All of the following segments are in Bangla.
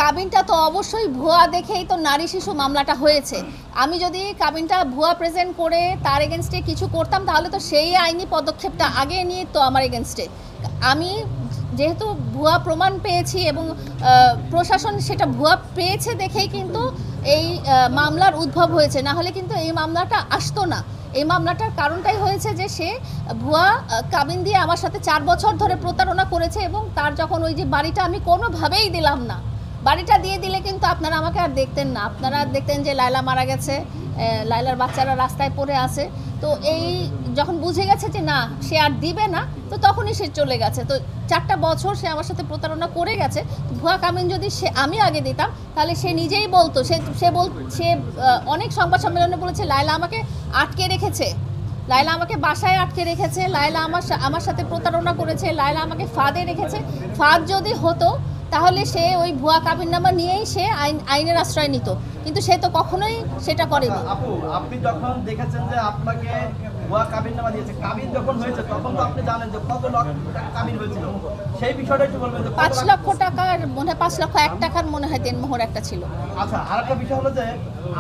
কাবিনটা তো অবশ্যই ভুয়া দেখেই তো নারী শিশু মামলাটা হয়েছে। আমি যদি কাবিনটা ভুয়া প্রেজেন্ট করে তার এগেনস্টে কিছু করতাম তাহলে তো সেই আইনি পদক্ষেপটা আগে নিয়ে তো আমার এগেনস্টে। আমি যেহেতু ভুয়া প্রমাণ পেয়েছি এবং প্রশাসন সেটা ভুয়া পেয়েছে দেখেই কিন্তু এই মামলার উদ্ভব হয়েছে, না হলে কিন্তু এই মামলাটা আসতো না। এই মামলাটার কারণটাই হয়েছে যে সে ভুয়া কাবিন দিয়ে আমার সাথে 4 বছর ধরে প্রতারণা করেছে এবং তার যখন ওই যে বাড়িটা আমি কোনোভাবেই দিলাম না, বাড়িটা দিয়ে দিলে কিন্তু আপনারা আমাকে আর দেখতেন না, আপনারা দেখতেন যে লায়লা মারা গেছে, লায়লার বাচ্চারা রাস্তায় পড়ে আছে। তো এই যখন বুঝে গেছে যে না সে আর দিবে না, তো তখনই সে চলে গেছে। তো 4টা বছর সে আমার সাথে প্রতারণা করে গেছে। ভুয়া কামিন যদি আমি আগে দিতাম তাহলে সে নিজেই বলতো, সে অনেক সংবাদ সম্মেলনে বলেছে লায়লা আমাকে আটকে রেখেছে, লায়লা আমাকে বাসায় আটকে রেখেছে, লায়লা আমার সাথে প্রতারণা করেছে, লায়লা আমাকে ফাঁদে রেখেছে। ফাঁদ যদি হতো তাহলে সে ওই ভুয়া কাবিননামা নিয়েই সে আইনের আশ্রয় নিত, কিন্তু সে তো কখনোই সেটা করেনি। আপু, আপনি যখন দেখেছেন যে আপনাকে ভুয়া কাবিননামা দিয়েছে, কাবিন যখন হয়েছে তখন তো আপনি জানেন যে কত লক্ষ টাকা কাবিন হয়েছিল, সেই বিষয়টা একটু বলবেন। 5 লক্ষ টাকার মনে হয় 5 লক্ষ 1 টাকার মনে হয় দেনমোহর একটা ছিল। আচ্ছা, আরেকটা বিষয় হলো যে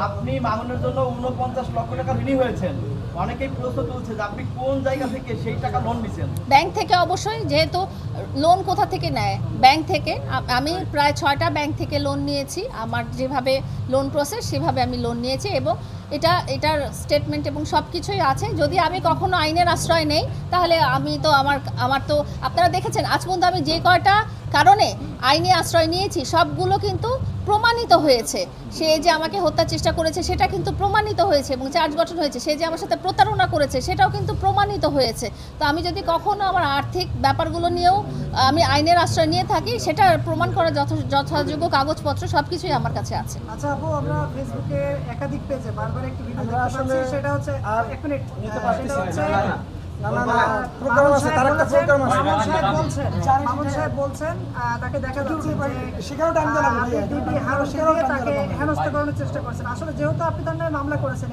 আপনি মামুনের জন্য 49 লক্ষ টাকা ঋণী হয়েছেন। অনেকেই প্রশ্ন তুলছে যে আপনি কোন জায়গা থেকে সেই টাকা লোন নিছেন? ব্যাংক থেকে অবশ্যই, যেহেতু লোন কোথা থেকে নেয়? ব্যাংক থেকে। আমি প্রায় 6টা ব্যাংক থেকে লোন নিয়েছি। আমার যেভাবে লোন প্রসেস সেভাবে আমি লোন নিয়েছি এবং এটার স্টেটমেন্ট এবং সব কিছুই আছে। যদি আমি কখনো আইনের আশ্রয় নেই তাহলে আমি তো আমার তো আপনারা দেখেছেন আজ পর্যন্ত আমি যে কয়টা কারণে আইনি আশ্রয় নিয়েছি সবগুলো কিন্তু প্রমাণিত হয়েছে। সে যে আমাকে হত্যার চেষ্টা করেছে সেটা কিন্তু প্রমাণিত হয়েছে এবং চার্জ গঠন হয়েছে। সে যে আমার সাথে প্রতারণা করেছে সেটাও কিন্তু প্রমাণিত হয়েছে। তো আমি যদি কখনো আমার আর্থিক ব্যাপারগুলো নিয়েও আমি আইনের আশ্রয় নিয়ে থাকি, সেটা প্রমাণ করার যথাযোগ্য কাগজপত্র সব কিছুই আমার কাছে আছে। আচ্ছা আপু, আমরা ফেসবুকে একাধিক পেজে বারবার একটি ভিডিও দেখতে পাচ্ছি, সেটা হচ্ছে এক মিনিট, সেটা হচ্ছে মামুন সাহেব বলছেন তাকে দেখা যাচ্ছে তাকে হেনস্থা করানোর চেষ্টা করছেন। আসলে যেহেতু আপনি তার নামে মামলা করেছেন,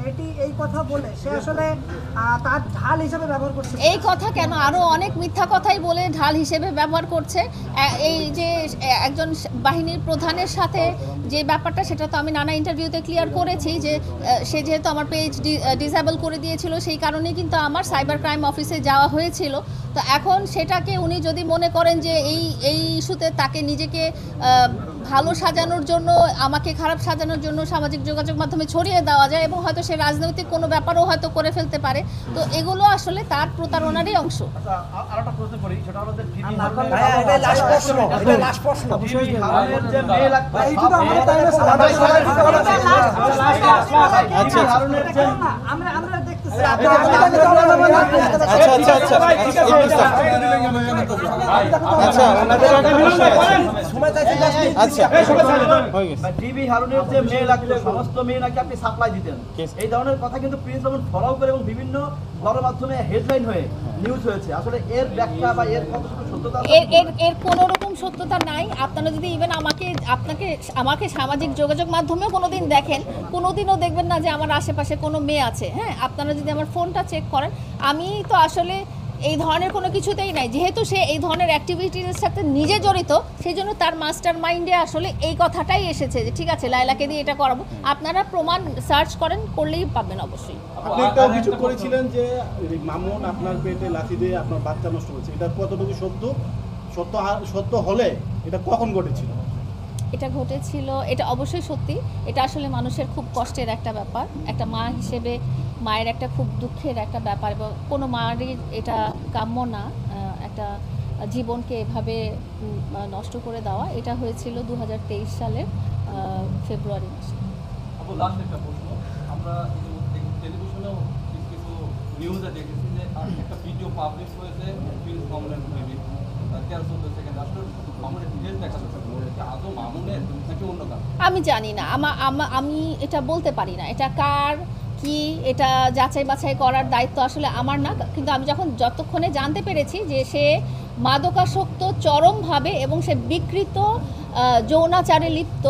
এই কথা বলে সে আসলে তার ঢাল হিসেবে ব্যবহার করছে। এই কথা কেন, আরো অনেক মিথ্যা কথাই বলে ঢাল হিসেবে ব্যবহার করছে। এই যে একজন বাহিনীর প্রধানের সাথে যে ব্যাপারটা, সেটা তো আমি নানা ইন্টারভিউতে ক্লিয়ার করেছি যে সে যেহেতু আমার পেজ ডিসেবল করে দিয়েছিল, সেই কারণেই কিন্তু আমার সাইবার ক্রাইম অফিসে যাওয়া হয়েছিল। তো এখন সেটাকে উনি যদি মনে করেন যে এই ইস্যুতে তাকে নিজেকে ভালো সাজানোর জন্য, আমাকে খারাপ সাজানোর জন্য সামাজিক যোগাযোগ মাধ্যমে ছড়িয়ে দেওয়া যায় এবং হয়তো সে রাজনৈতিক কোনো ব্যাপারও হয়তো করে ফেলতে পারে, তো এগুলো আসলে তার প্রতারণারই অংশ। আরেকটা প্রশ্ন করি, সেটা হলো যে ডিবি হারুনের যে মেয়ে লাগতো সমস্ত মেয়ে নাকি আপনি সাপ্লাই দিতেন, এই ধরনের কথা কিন্তু প্রিন্স মামুন ফলো করে এবং বিভিন্ন গণমাধ্যমে হেডলাইন হয়ে নিউজ হয়েছে। আসলে এর ব্যাখ্যা বা এর কতটুকু সত্যতা? এর কোনো রকম সত্যতা নাই। আপনারা যদি ইভেন আমাকে সামাজিক যোগাযোগ মাধ্যমেও কোনোদিন দেখেন, কোনোদিনও দেখবেন না যে আমার আশেপাশে কোনো মেয়ে আছে। হ্যাঁ, আপনারা যদি আমার ফোনটা চেক করেন, আমি তো আসলে এই ধরনের কোনো কিছুতেই নাই। যেহেতু সে এই ধরনের অ্যাক্টিভিটিসের সাথে নিজে জড়িত, সেই জন্য তার মাস্টার মাইন্ডে আসলে এই কথাটাই এসেছে যে ঠিক আছে লায়লাকে দিয়ে এটা করাবো। আপনারা প্রমাণ সার্চ করেন, করলেই পাবেন অবশ্যই। আপনি একটা অভিযোগ করেছিলেন যে মামুন আপনার পেটে লাথি দিয়ে আপনার বাচ্চা নষ্ট করেছে, এটা কতটুকু সত্য হলে এটা কখন ঘটেছিল? এটা ঘটেছিল, এটা অবশ্যই সত্যি। এটা আসলে মানুষের খুব কষ্টের একটা ব্যাপার। একটা মা হিসেবে মায়ের একটা খুব দুঃখের একটা ব্যাপার এবং কোনো মায়েরই এটা কাম্য না, একটা জীবনকে এভাবে নষ্ট করে দেওয়া। এটা হয়েছিল 2023 সালের ফেব্রুয়ারি মাসে। লাস্ট একটা প্রশ্ন, আমরা টেলিভিশনেও কিছু নিউজে দেখেছি যে একটা ভিডিও পাবলিশ হয়েছে প্রিন্স মামুনের বেবি 13-14 সেকেন্ড। আসলে মামুনের ডিটেলস দেখা যাচ্ছে, আদৌ মামুনের নাকি অন্য কাজ আমি জানি না। আমি এটা বলতে পারি না এটা কার কি, এটা যাচাই বাছাই করার দায়িত্ব আসলে আমার না। কিন্তু আমি যতক্ষণে জানতে পেরেছি যে সে মাদকাসক্ত চরমভাবে এবং সে বিকৃত যৌনাচারে লিপ্ত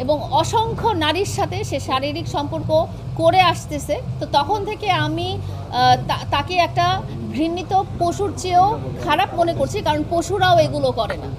এবং অসংখ্য নারীর সাথে সে শারীরিক সম্পর্ক করে আসতেছে, তো তখন থেকে আমি তাকে একটা ঘৃণিত পশুর চেয়েও খারাপ মনে করছি, কারণ পশুরাও এগুলো করে না।